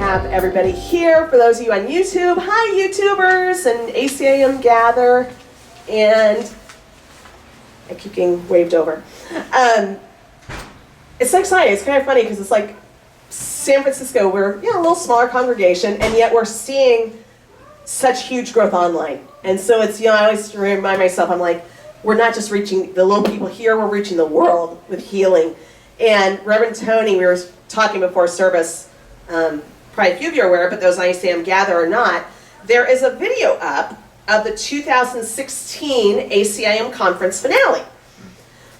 have everybody here. For those of you on YouTube, hi YouTubers and ACAM Gather, and I keep getting waved over. It's so exciting. It's kind of funny because it's like San Francisco, we're a little smaller congregation, and yet we're seeing such huge growth online. And so it's, I always remind myself, I'm like, we're not just reaching the little people here, we're reaching the world with healing. And Reverend Tony, we were talking before service, probably a few of you are aware, but those ICAM Gather or not, there is a video up of the 2016 ACIM conference finale.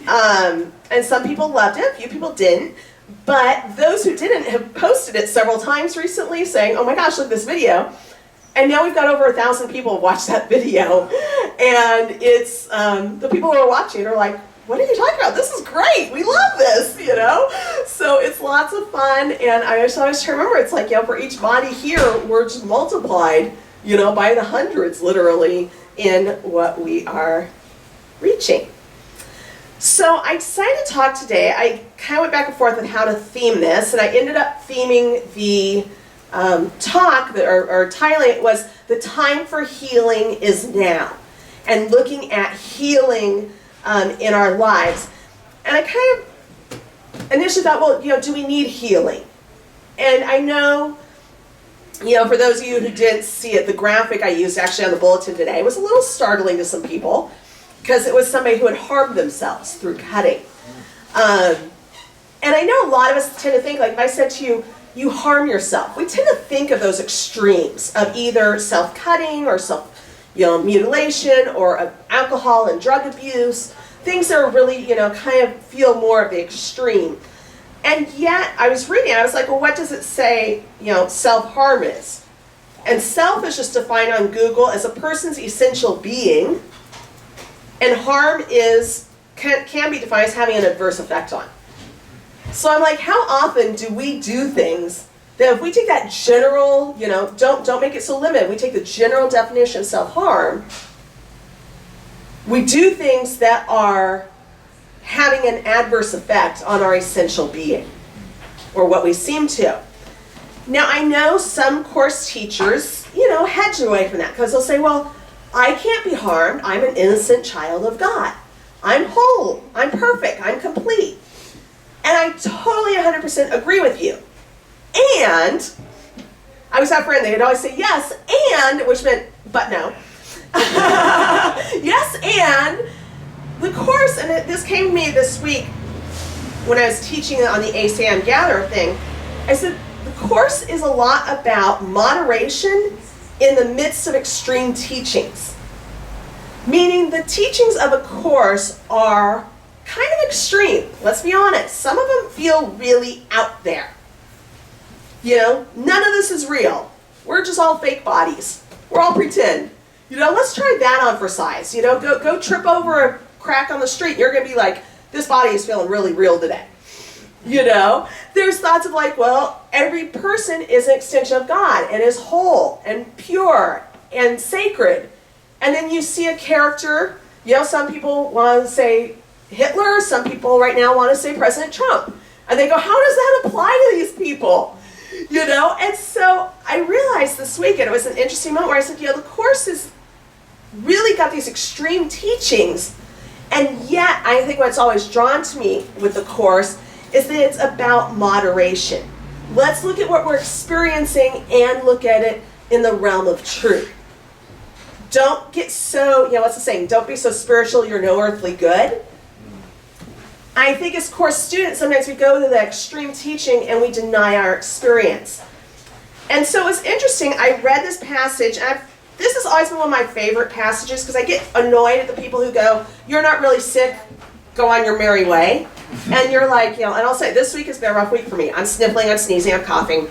And some people loved it, a few people didn't, but those who didn't have posted it several times recently saying, oh my gosh, look at this video. And now we've got over 1,000 people have watched that video. And it's, the people who are watching are like, what are you talking about? This is great. We love this, So it's lots of fun. And I just always try to remember, it's like, for each body here, we're just multiplied, by the hundreds, literally, in what we are reaching. So I decided to talk today. I kind of went back and forth on how to theme this, and I ended up theming the talk, or titling it was, The Time for Healing is Now, and looking at healing in our lives. And I kind of initially thought, well, do we need healing? And I know, for those of you who didn't see it, the graphic I used actually on the bulletin today was a little startling to some people, because it was somebody who had harmed themselves through cutting. And I know a lot of us tend to think, like if I said to you, you harm yourself, we tend to think of those extremes of either self-cutting or self-mutilation or of alcohol and drug abuse, things that are really, kind of feel more of the extreme. And yet, I was reading, I was like, well, what does it say, self-harm is? And self is just defined on Google as a person's essential being, and harm can be defined as having an adverse effect on. So I'm like, how often do we do things that if we take that general, don't make it so limited, we take the general definition of self-harm, we do things that are having an adverse effect on our essential being, or what we seem to. Now I know some course teachers, hedge away from that, because they'll say, well, I can't be harmed, I'm an innocent child of God. I'm whole, I'm perfect, I'm complete. And I totally 100% agree with you. And I was that friend, they'd always say yes, and, which meant, but no. Yes, and the course, and this came to me this week when I was teaching on the ACAM Gather thing, I said, the course is a lot about moderation in the midst of extreme teachings. Meaning the teachings of a course are kind of extreme, let's be honest. Some of them feel really out there. None of this is real. We're just all fake bodies. We're all pretend. Let's try that on for size. Go trip over a crack on the street. You're going to be like, this body is feeling really real today. There's thoughts of like, well, every person is an extension of God and is whole and pure and sacred. And then you see a character, some people want to say Hitler, some people right now want to say President Trump. And they go, how does that apply to these people? And so I realized this week, and it was an interesting moment where I said, the course has really got these extreme teachings, and yet I think what's always drawn to me with the course is that it's about moderation. Let's look at what we're experiencing and look at it in the realm of truth. Don't get so, what's the saying? Don't be so spiritual you're no earthly good. I think as course students, sometimes we go to the extreme teaching and we deny our experience. And so it was interesting, I read this passage, and this has always been one of my favorite passages because I get annoyed at the people who go, you're not really sick, go on your merry way. And you're like, and I'll say, this week has been a rough week for me. I'm sniffling, I'm sneezing, I'm coughing.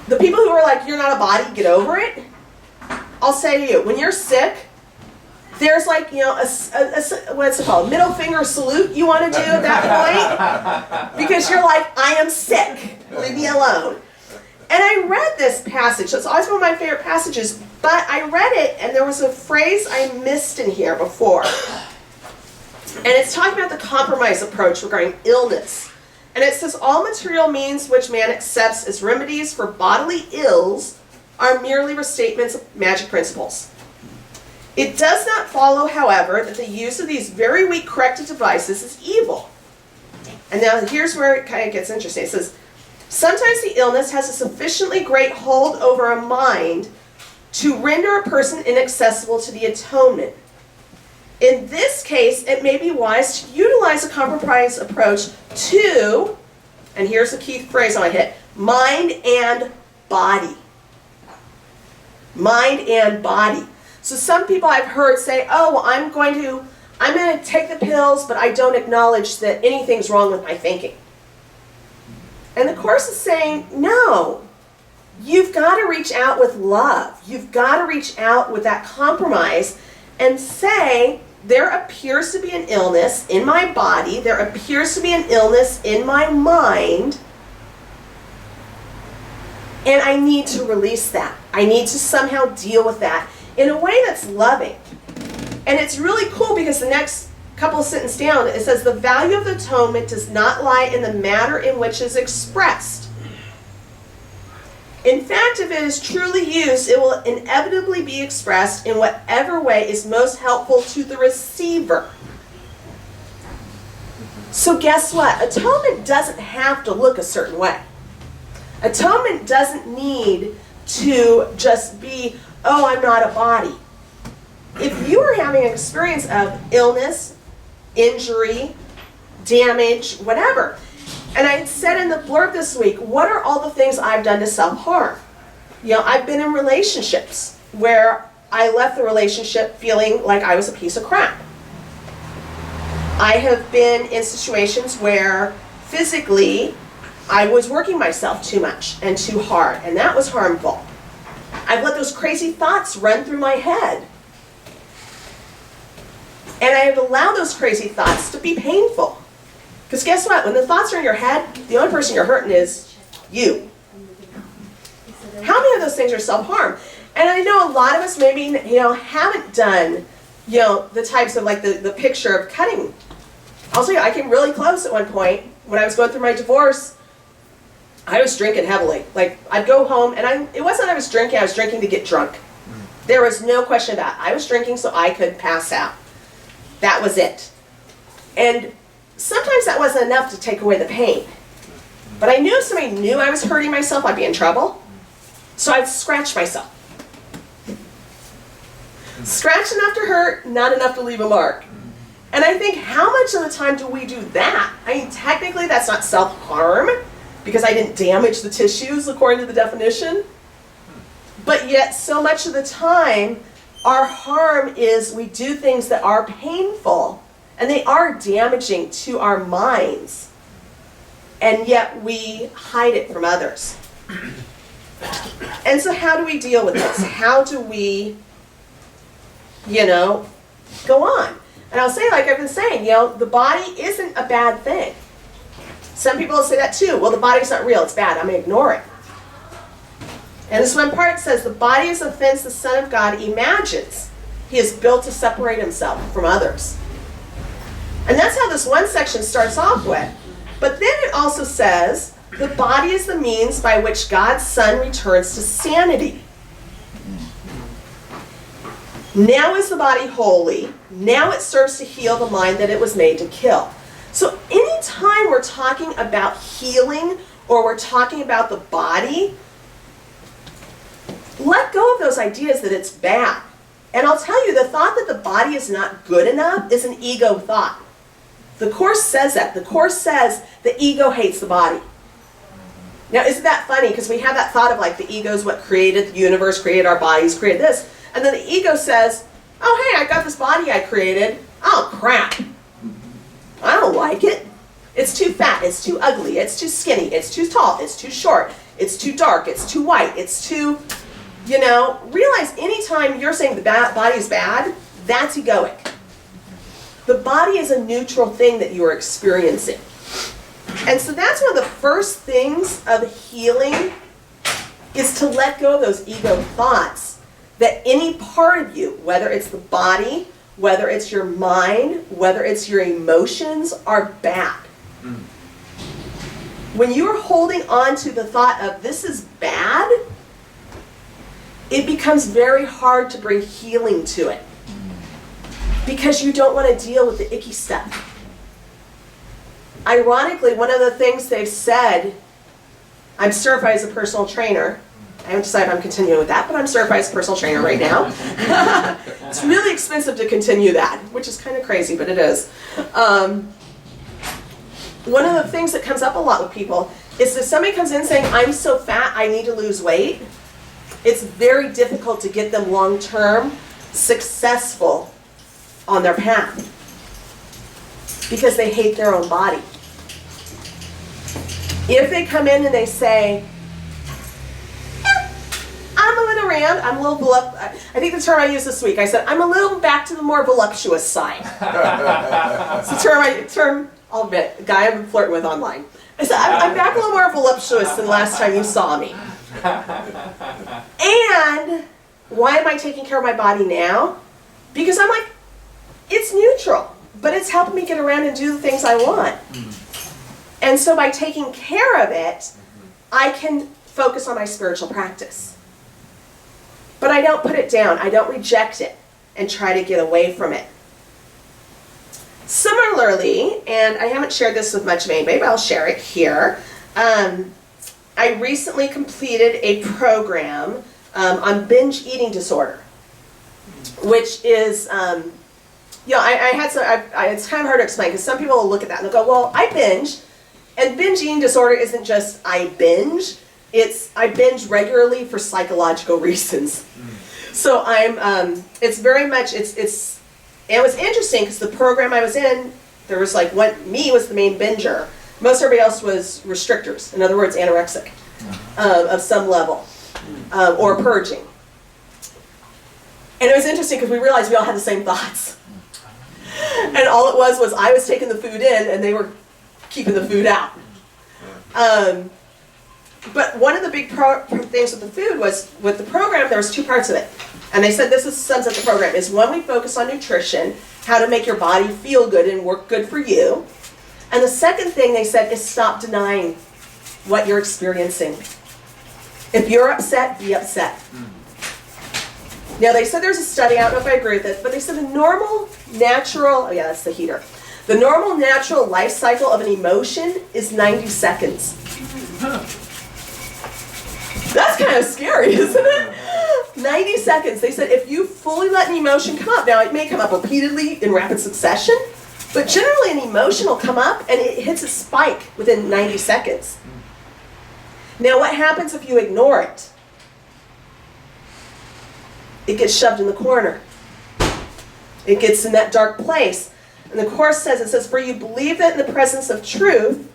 The people who are like, you're not a body, get over it. I'll say to you, when you're sick, there's like, what's it called? Middle finger salute you want to do at that point? Because you're like, I am sick. Leave me alone. And I read this passage. It's always one of my favorite passages. But I read it, and there was a phrase I missed in here before. And it's talking about the compromise approach regarding illness. And it says, all material means which man accepts as remedies for bodily ills are merely restatements of magic principles. It does not follow, however, that the use of these very weak corrective devices is evil. And now here's where it kind of gets interesting. It says, sometimes the illness has a sufficiently great hold over a mind to render a person inaccessible to the atonement. In this case, it may be wise to utilize a compromise approach to, and here's the key phrase I want to hit, mind and body. Mind and body. So some people I've heard say, oh, well, I'm going to take the pills, but I don't acknowledge that anything's wrong with my thinking. And the Course is saying, no, you've got to reach out with love. You've got to reach out with that compromise and say, there appears to be an illness in my body, there appears to be an illness in my mind, and I need to release that. I need to somehow deal with that in a way that's loving. And it's really cool because the next couple of sentences down, it says, the value of the atonement does not lie in the manner in which it is expressed. In fact, if it is truly used, it will inevitably be expressed in whatever way is most helpful to the receiver. So guess what? Atonement doesn't have to look a certain way. Atonement doesn't need to just be, oh, I'm not a body. If you are having an experience of illness, injury, damage, whatever, and I said in the blurb this week, what are all the things I've done to self-harm? You know, I've been in relationships where I left the relationship feeling like I was a piece of crap. I have been in situations where physically I was working myself too much and too hard, and that was harmful. I've let those crazy thoughts run through my head. And I have allowed those crazy thoughts to be painful. Because guess what? When the thoughts are in your head, the only person you're hurting is you. How many of those things are self-harm? And I know a lot of us maybe, haven't done, the types of like the picture of cutting. I'll tell you, I came really close at one point when I was going through my divorce. I was drinking heavily. Like, I'd go home, and it wasn't I was drinking to get drunk. There was no question about it. I was drinking so I could pass out. That was it. And sometimes that wasn't enough to take away the pain. But I knew if somebody knew I was hurting myself, I'd be in trouble. So I'd scratch myself. Scratch enough to hurt, not enough to leave a mark. And I think, how much of the time do we do that? I mean, technically that's not self-harm, because I didn't damage the tissues according to the definition. But yet, so much of the time, our harm is we do things that are painful, and they are damaging to our minds, and yet we hide it from others. And so how do we deal with this? How do we, go on? And I'll say, like I've been saying, the body isn't a bad thing. Some people will say that too. Well, the body's not real, it's bad, I'm going to ignore it. And this one part says, the body is a fence the Son of God imagines he is built to separate himself from others. And that's how this one section starts off with. But then it also says, the body is the means by which God's Son returns to sanity. Now is the body holy. Now it serves to heal the mind that it was made to kill. So anytime we're talking about healing or we're talking about the body, let go of those ideas that it's bad. And I'll tell you, the thought that the body is not good enough is an ego thought. The Course says that. The Course says the ego hates the body. Now, isn't that funny? Because we have that thought of like the ego is what created the universe, created our bodies, created this. And then the ego says, oh, hey, I got this body I created. Oh, crap. I don't like it. It's too fat. It's too ugly. It's too skinny. It's too tall. It's too short. It's too dark. It's too white. It's too... realize anytime you're saying the body is bad, that's egoic. The body is a neutral thing that you are experiencing. And so that's one of the first things of healing is to let go of those ego thoughts that any part of you, whether it's the body, whether it's your mind, whether it's your emotions, are bad. When you're holding on to the thought of this is bad, it becomes very hard to bring healing to it. Because you don't want to deal with the icky stuff. Ironically, one of the things they've said, I'm certified as a personal trainer. I haven't decided if I'm continuing with that, but I'm certified as a personal trainer right now. It's really expensive to continue that, which is kind of crazy, but it is. One of the things that comes up a lot with people is if somebody comes in saying, I'm so fat, I need to lose weight, it's very difficult to get them long-term successful on their path because they hate their own body. If they come in and they say, I'm a little round, I'm a little I think the term I used this week, I said, I'm a little back to the more voluptuous side. It's a term I'll admit, a guy I've been flirting with online. I said, I'm back a little more voluptuous than last time you saw me. And why am I taking care of my body now? Because I'm like, it's neutral, but it's helping me get around and do the things I want. And so by taking care of it, I can focus on my spiritual practice. But I don't put it down. I don't reject it and try to get away from it. Similarly, and I haven't shared this with much of anybody, but I'll share it here. I recently completed a program on binge eating disorder, which is, it's kind of hard to explain because some people will look at that and they'll go, well, I binge, and binge eating disorder isn't just I binge, it's I binge regularly for psychological reasons. So it's very much, it was interesting because the program I was in, there was me was the main binger. Most everybody else was restrictors. In other words, anorexic of some level or purging. And it was interesting because we realized we all had the same thoughts. And all it was I was taking the food in and they were keeping the food out. But one of the big things with the food was, with the program, there was two parts of it. And they said sums up the program, is one, we focus on nutrition, how to make your body feel good and work good for you. And the second thing they said is stop denying what you're experiencing. If you're upset, be upset. Now they said there's a study, I don't know if I agree with it, but they said the normal, natural, that's the heater. The normal, natural life cycle of an emotion is 90 seconds. That's kind of scary, isn't it? 90 seconds. They said if you fully let an emotion come up, now it may come up repeatedly in rapid succession, but generally an emotion will come up and it hits a spike within 90 seconds. Now what happens if you ignore it? It gets shoved in the corner. It gets in that dark place. And the Course says, for you believe that in the presence of truth,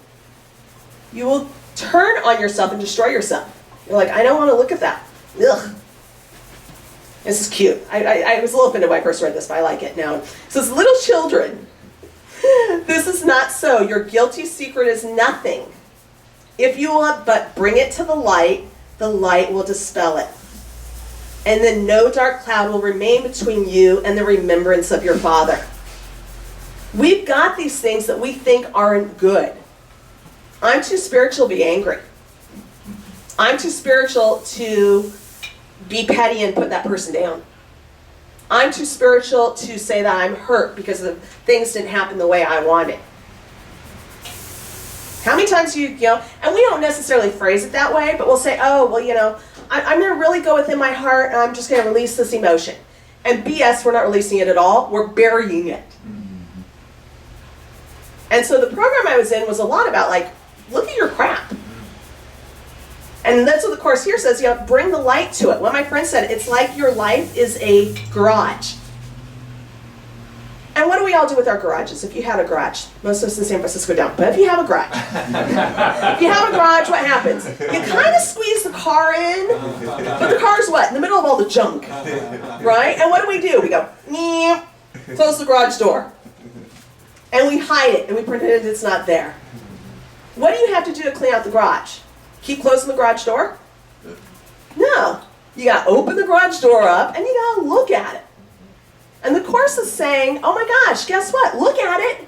you will turn on yourself and destroy yourself. You're like, I don't want to look at that. Ugh. This is cute. I was a little offended when I first read this, but I like it now. It says, little children, this is not so. Your guilty secret is nothing. If you will but bring it to the light will dispel it. And then no dark cloud will remain between you and the remembrance of your Father. We've got these things that we think aren't good. I'm too spiritual to be angry. I'm too spiritual to be petty and put that person down. I'm too spiritual to say that I'm hurt because things didn't happen the way I wanted. How many times do you know, and we don't necessarily phrase it that way, but we'll say, oh, well, I'm going to really go within my heart and I'm just going to release this emotion. And BS, we're not releasing it at all. We're burying it. And so the program I was in was a lot about look at your crap. And that's what the Course here says, bring the light to it. One of my friends said, it's like your life is a garage. And what do we all do with our garages? If you had a garage, most of us in San Francisco don't, but if you have a garage. If you have a garage, what happens? You kind of squeeze the car in, but the car's what? In the middle of all the junk, right? And what do? We go, close the garage door. And we hide it, and we pretend it's not there. What do you have to do to clean out the garage? Keep closing the garage door? No. You got to open the garage door up, and you got to look at it. And the Course is saying, oh my gosh, guess what? Look at it.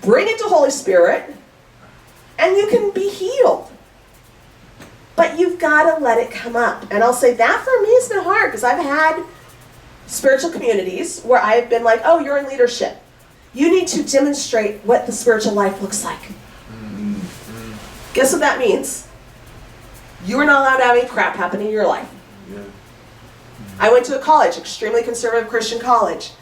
Bring it to Holy Spirit. And you can be healed. But you've got to let it come up. And I'll say that for me has been hard, because I've had spiritual communities where I've been like, oh, you're in leadership. You need to demonstrate what the spiritual life looks like. Guess what that means? You are not allowed to have any crap happen in your life. Yeah. I went to a college, extremely conservative Christian college.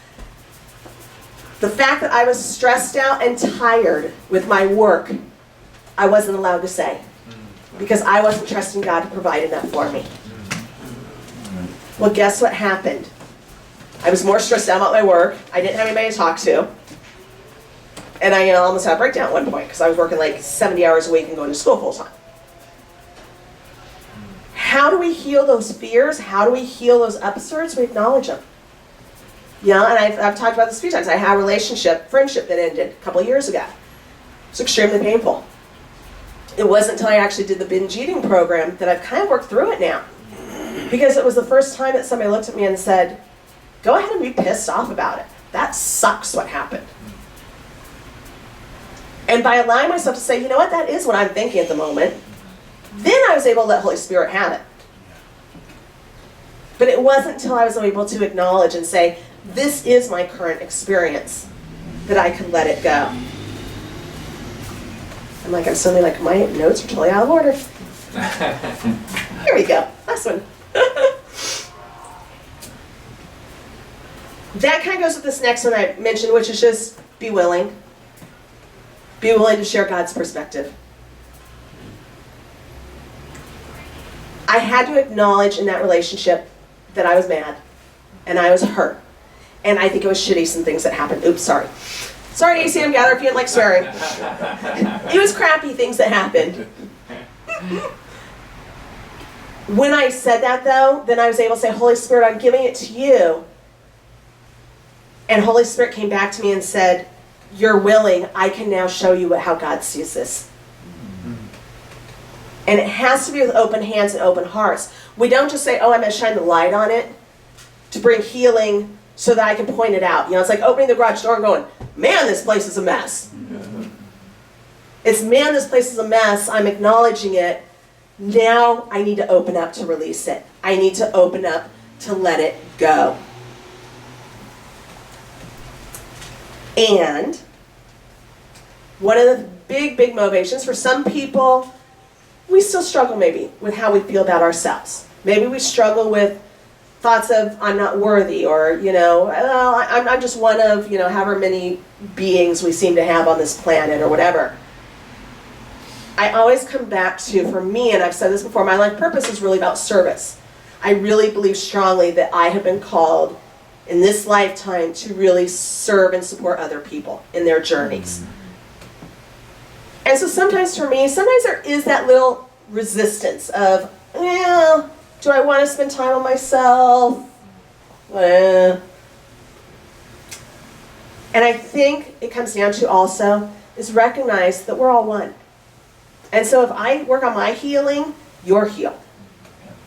The fact that I was stressed out and tired with my work, I wasn't allowed to say. Because I wasn't trusting God to provide enough for me. Well, guess what happened? I was more stressed out about my work. I didn't have anybody to talk to. And I almost had a breakdown at one point, because I was working like 70 hours a week and going to school full time. How do we heal those fears? How do we heal those episodes? We acknowledge them. You know, and I've talked about this a few times. I had a friendship that ended a couple of years ago. It's extremely painful. It wasn't until I actually did the binge eating program that I've kind of worked through it now. Because it was the first time that somebody looked at me and said, go ahead and be pissed off about it. That sucks what happened. And by allowing myself to say, you know what, that is what I'm thinking at the moment, then I was able to let Holy Spirit have it. But it wasn't until I was able to acknowledge and say, this is my current experience, that I could let it go. I'm suddenly like, my notes are totally out of order. Here we go. Last one. That kind of goes with this next one I mentioned, which is just be willing. Be willing to share God's perspective. I had to acknowledge in that relationship that I was mad, and I was hurt, and I think it was shitty, some things that happened. Oops, sorry. Sorry, ACM Gather, if you didn't like swearing. It was crappy things that happened. When I said that, though, then I was able to say, Holy Spirit, I'm giving it to you. And Holy Spirit came back to me and said, you're willing. I can now show you how God sees this. And it has to be with open hands and open hearts. We don't just say, oh, I'm going to shine the light on it to bring healing so that I can point it out. You know, it's like opening the garage door and going, man, this place is a mess. It's, man, this place is a mess. I'm acknowledging it. Now I need to open up to release it. I need to open up to let it go. And one of the big motivations for some people, we still struggle maybe with how we feel about ourselves. Maybe we struggle with thoughts of, I'm not worthy, or, you know, well, I'm just one of, you know, however many beings we seem to have on this planet, or whatever. I always come back to, for me, and I've said this before, my life purpose is really about service. I really believe strongly that I have been called in this lifetime to really serve and support other people in their journeys. And so sometimes for me, sometimes there is that little resistance of, well, do I want to spend time on myself? And I think it comes down to also is recognize that we're all one. And so if I work on my healing, you're healed.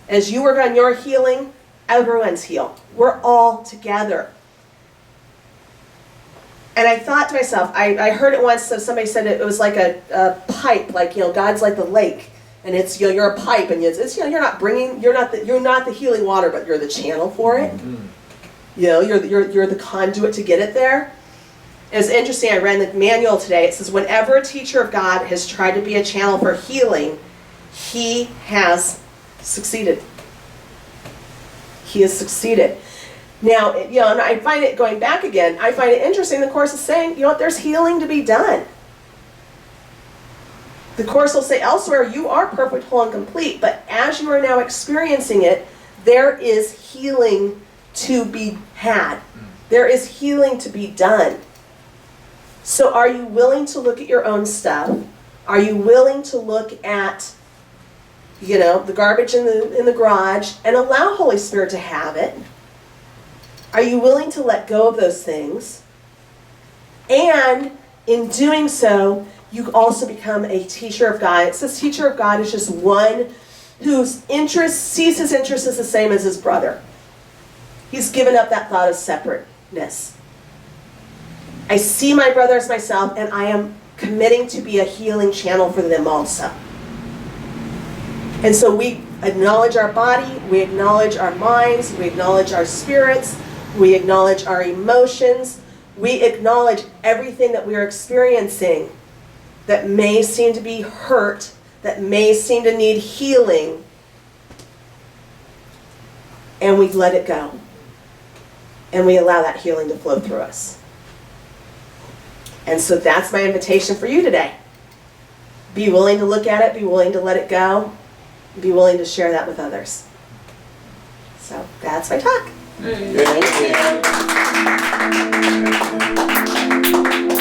As you work on your healing, everyone's healed. We're all together. And I thought to myself, I heard it once, so somebody said it was like a pipe, like, you know, God's like the lake. And it's, you know, you're a pipe, and it's, you know, you're not the healing water, but you're the channel for it. You know, you're the conduit to get it there. And it's interesting, I read in the manual today, it says, whenever a teacher of God has tried to be a channel for healing, he has succeeded. He has succeeded. Now, you know, and I find it, going back again, I find it interesting, the Course is saying, you know what, there's healing to be done. The Course will say elsewhere, you are perfect, whole, and complete, but as you are now experiencing it, there is healing to be had. There is healing to be done. So are you willing to look at your own stuff? Are you willing to look at, you know, the garbage in the garage and allow Holy Spirit to have it? Are you willing to let go of those things? And in doing so, you also become a teacher of God. It says teacher of God is just one whose interest, sees his interest as the same as his brother. He's given up that thought of separateness. I see my brother as myself, and I am committing to be a healing channel for them also. And so we acknowledge our body, we acknowledge our minds, we acknowledge our spirits, we acknowledge our emotions, we acknowledge everything that we are experiencing that may seem to be hurt, that may seem to need healing, and we let it go. And we allow that healing to flow through us. And so that's my invitation for you today. Be willing to look at it, be willing to let it go, be willing to share that with others. So that's my talk. Thank you.